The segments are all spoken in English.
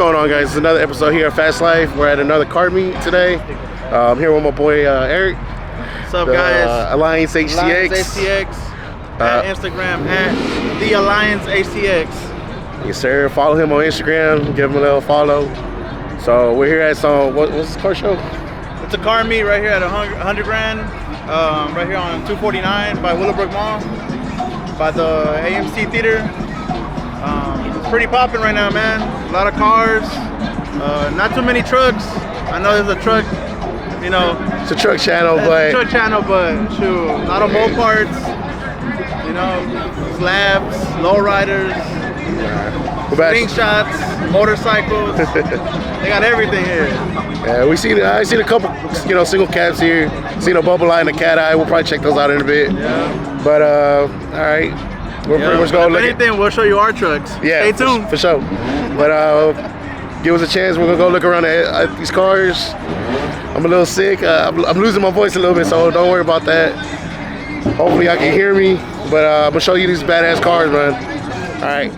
going on, guys? It's another episode here at Fast Life. We're at another car meet today. I'm here with my boy Eric. What's up, guys? Alliance HTX. Alliance HTX. At Instagram at the Alliance HTX. Yes, sir. Follow him on Instagram. Give him a little follow. So we're here at some what's this car show? It's a car meet right here at 100 Grand. Right here on 249 by Willowbrook Mall, by the AMC Theater. It's pretty popping right now, man. A lot of cars, not too many trucks. I know there's a truck, you know. It's a truck channel, Shoot, a lot of Mopars, you know, slabs, lowriders, slingshots, motorcycles. They got everything here. Yeah, I seen a couple, you know, single cabs here. Seen a Bubble Eye and a Cat Eye. We'll probably check those out in a bit. Yeah. But all right. We're pretty much going to look. If anything, we'll show you our trucks. Yeah, stay tuned. For sure. But give us a chance. We're going to go look around at these cars. I'm a little sick. I'm losing my voice a little bit, so don't worry about that. Hopefully y'all can hear me. But I'm going to show you these badass cars, man. All right.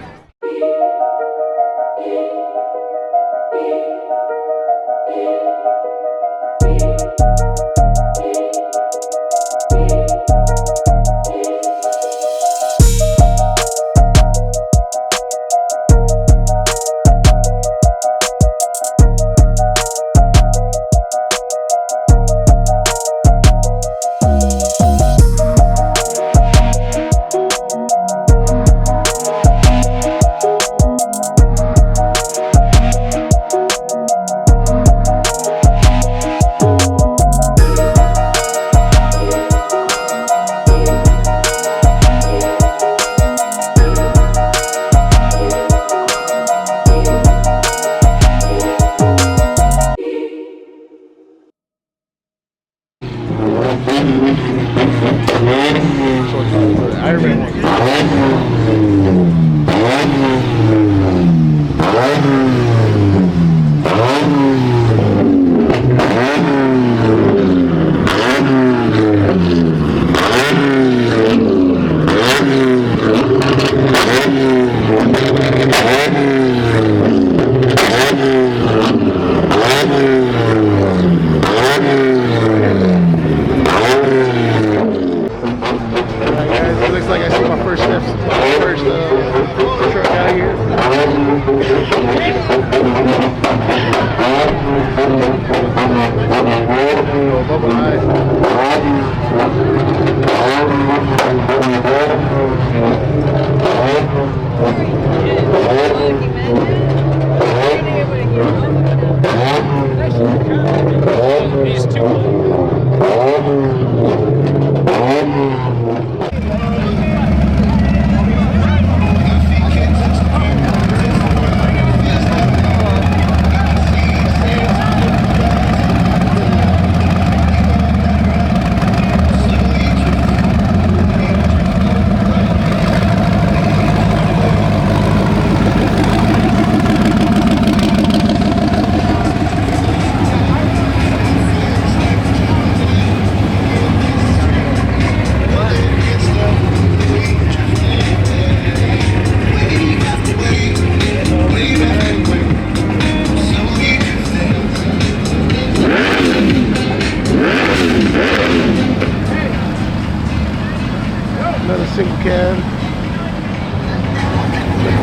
Another single cab,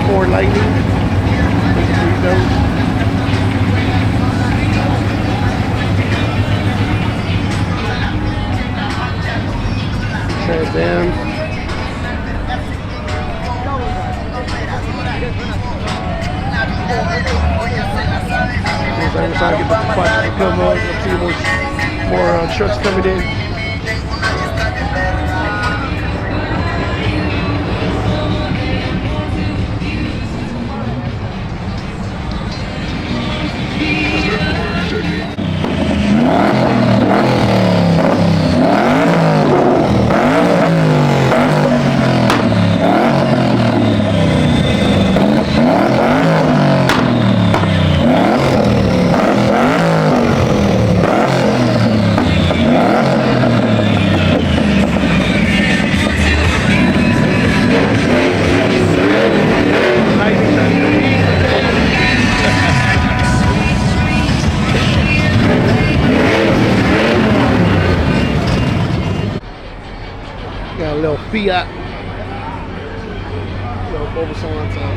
Ford Lightning, Trans Am. I'm trying to get the spots to come up. I'm seeing more trucks coming in. little Fiat. Little Bulbasaur on top.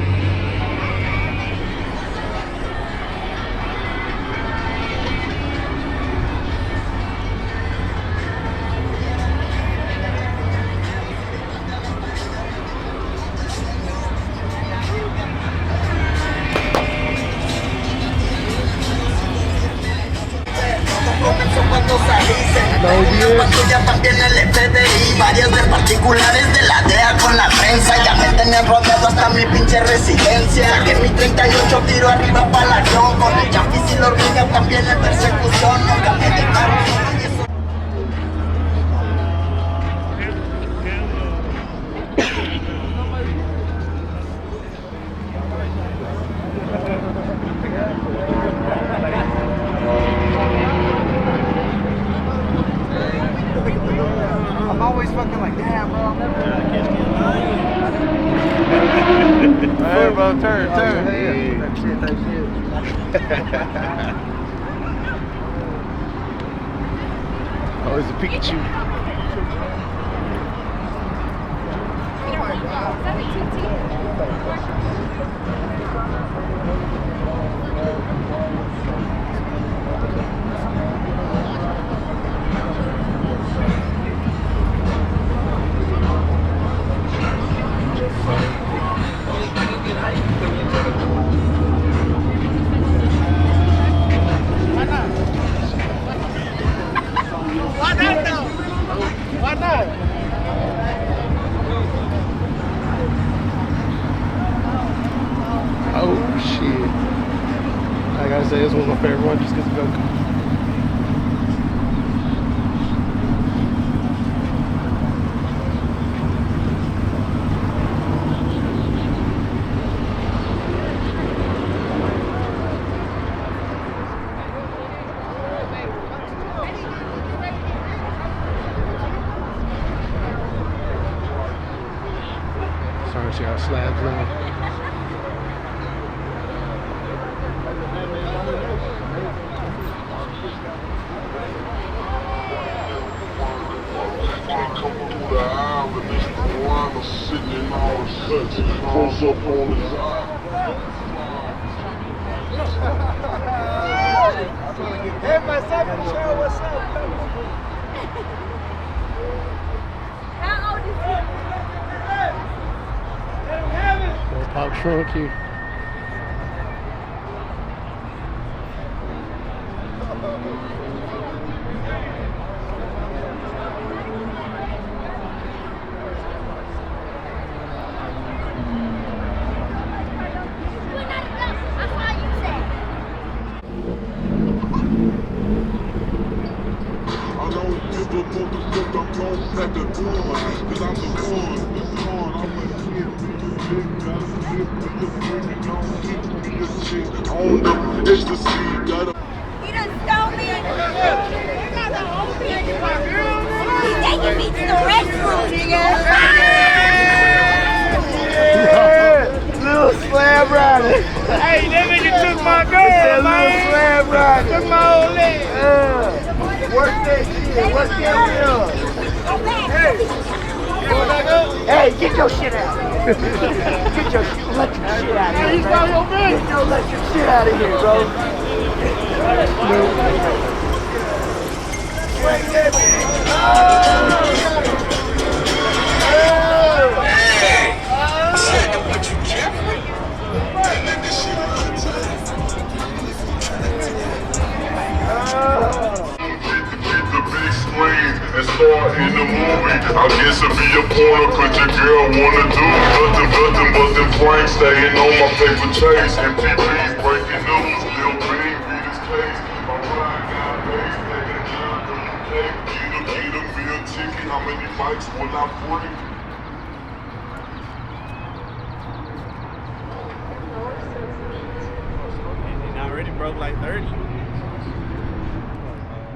También el FDI, varios de particulares de la DEA con la prensa. Ya me tenían rodeado hasta mi pinche residencia. Saqué mi 38, tiro arriba para la acción. Con el Champis y la hormiga también en persecución. Nunca me dejaron. I'm always fucking like, damn, bro. Hey, bro, turn. That shit. Oh, it's a Pikachu. Why not? Oh shit. I gotta say this was my favorite one just because of Goku. Sorry to see how slabs now. Close up on his eye. Hey, myself, Michelle, what's up? How old is he? Little Pop Trunk here. It's the seed that He done stole me. He taking me to the restroom, nigga. Little slab rider. Hey, that nigga took my girl, man. Little slab rider. Took my old leg. Work that shit. Work that wheel. Hey. Hey, get your shit out. Get your electric shit out of here. Get your electric shit out of here, bro. and star in the movie. I guess it'd be a porno, cause your girl wanna do nothing but them pranks, staying on my paper chase. MTV's breaking news, Lil Bing beat his case. My ride got paid, taking a job from UK. Get a meal ticket, how many bikes will I bring? He already broke like 30.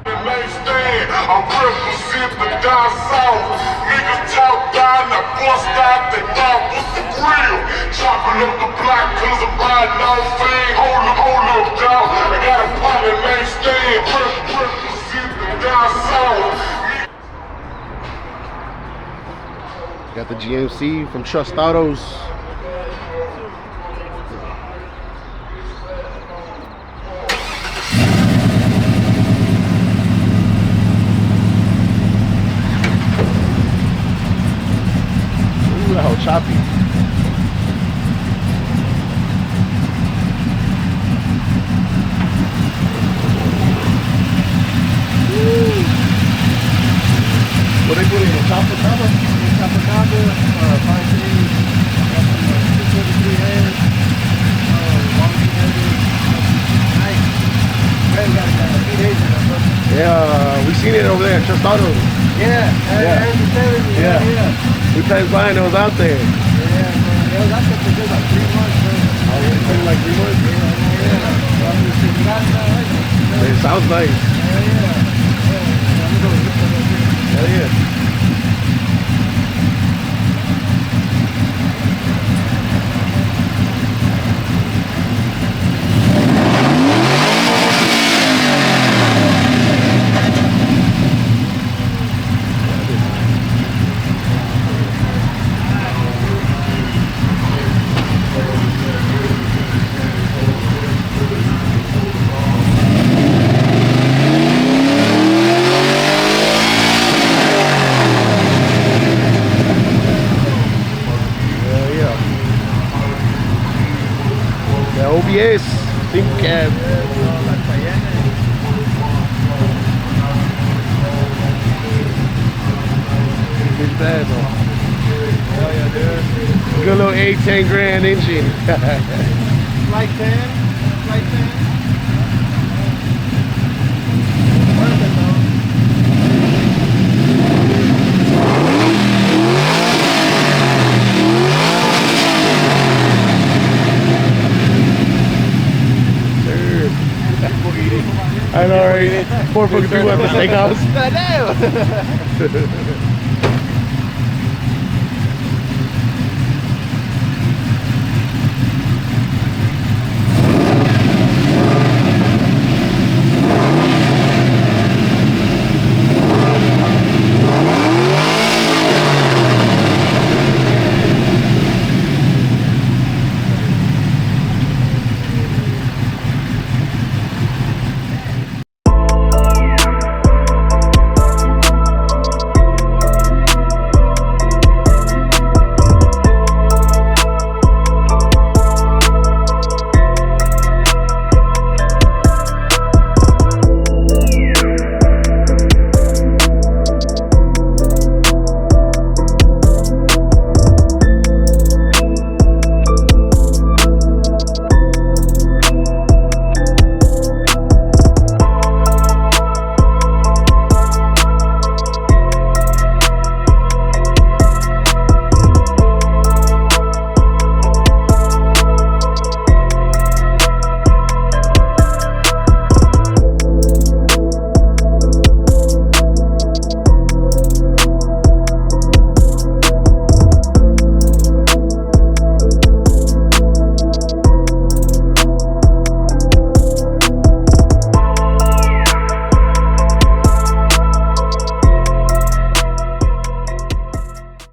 I represent the down south. Niggas talk down, I bust out, they thought was the real. Chopping up the block cause I'm riding on fame. Hold up, dog. I got a partner named Stan. Represent the down south. Got the GMC from Trust Autos. Ooh, that whole choppy. What they put in the chopper cover? Chopper cover, 5 days, got some 243 heads, long headed, nice. Man, got a few days in that. Yeah, we seen it over there at Trust Autos. Yeah, Yeah. We passed by and it was out there. Yeah, man, it was out there for just like 3 months, bro. Oh, yeah, it's been like 3 months? Yeah. It sounds nice. Yeah. Hell yeah. OBS, think cab. It's bad though. Hell yeah, dude. Good little 8-10 grand engine. Like 10, like 10. I know, right? 4 fucking people at the steakhouse.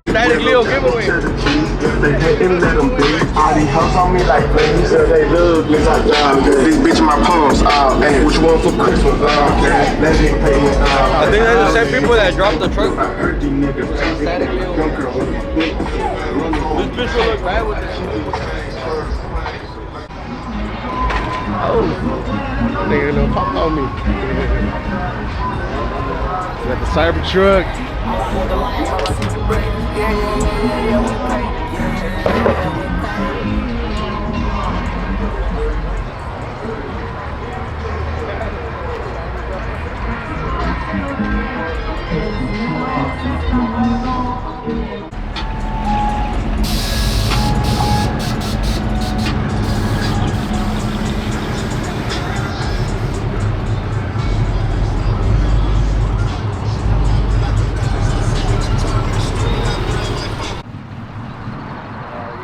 Static Leo giveaway. They didn't let them be. All these hoes on me like flames. They look like this bitch in my palms. Hey, which one for Christmas? Okay, let me pay me. I think that's the same people that dropped the truck. Static Leo. This bitch will look bad with this. Oh, nigga done popped on me. Got the Cybertruck.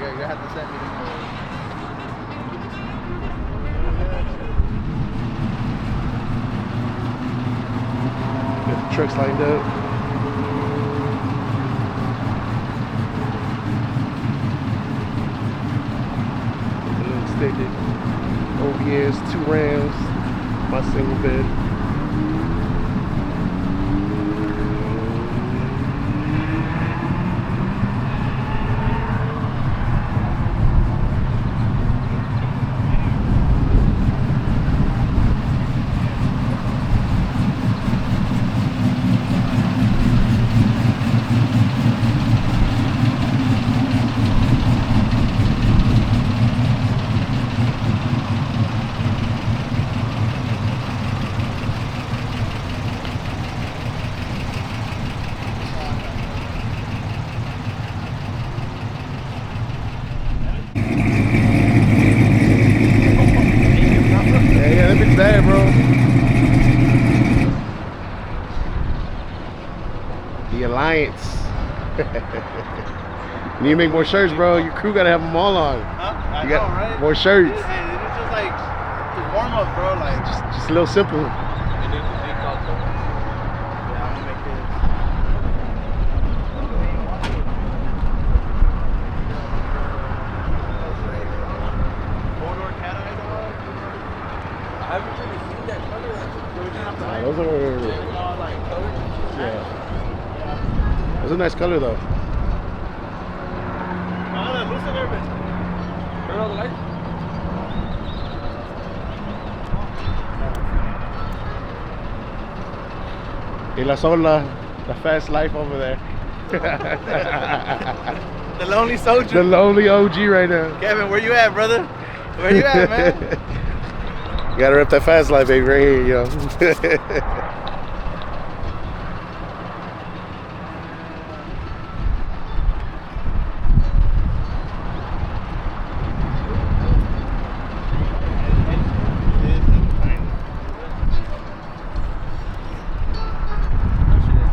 You have to send me the Got the trucks lined up. is 2 Rams, my single bed. Yeah, that bitch bad, bro. The Alliance. You need to make more shirts, bro. Your crew gotta have them all on. Huh? You got right? more shirts. It's just like the warm up, bro. Like, Just a little simple. yeah, I'm gonna make this. Four-door cat eye dog. I haven't really seen that color. Those are, yeah. Those are a nice color though. Loosen everything. Turn on the light. Y la sola, the fast life over there. The lonely soldier. The lonely OG right now. Kevin, where you at, brother? Where you at, man? You gotta rep that fast life, baby, right here, yo.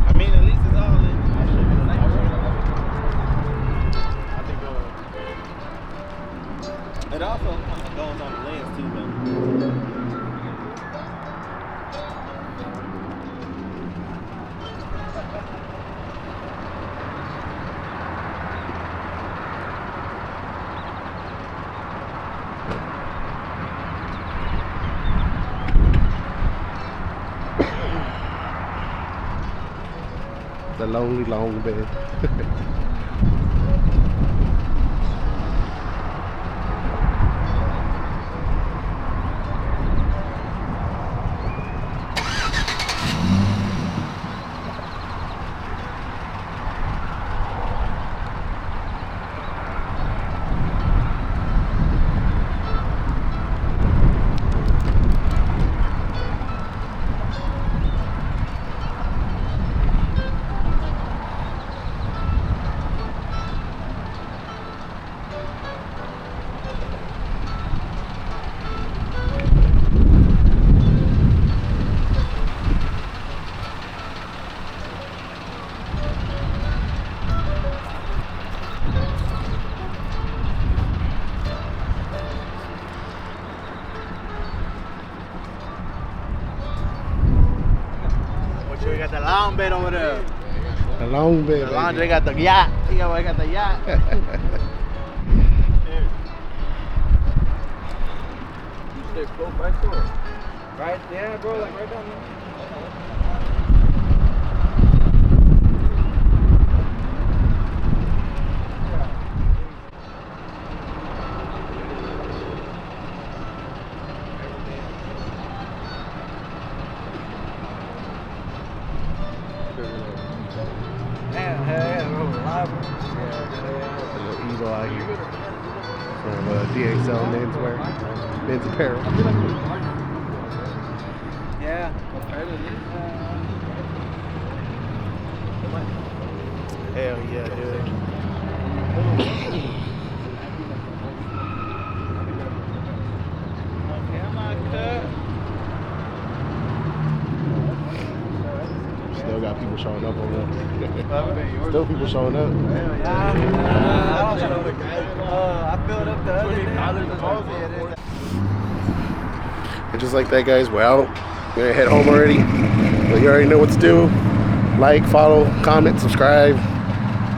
I mean, at least it's all in. It also goes on the lens too, though. The lonely long bed. We got the long bed over there. The long bed. The long, they got the yacht. We got the yacht. Stay close back door. Right? Yeah, bro. Like right down there. Eagle out here from DXL Menswear, Men's Apparel. Yeah. Hell yeah, dude. Still got people showing up over there. Still people showing up. I filled up the other day. And just like that, guys, we're out. We're gonna head home already. But you already know what to do. Like, follow, comment, subscribe.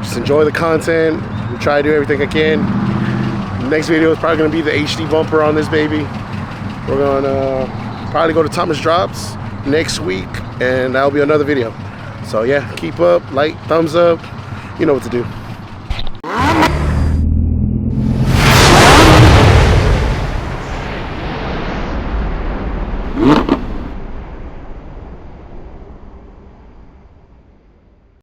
Just enjoy the content. We'll try to do everything I can. The next video is probably gonna be the HD bumper on this baby. We're gonna probably go to Thomas Drops next week, and that'll be another video. So yeah, keep up, like, thumbs up, you know what to do.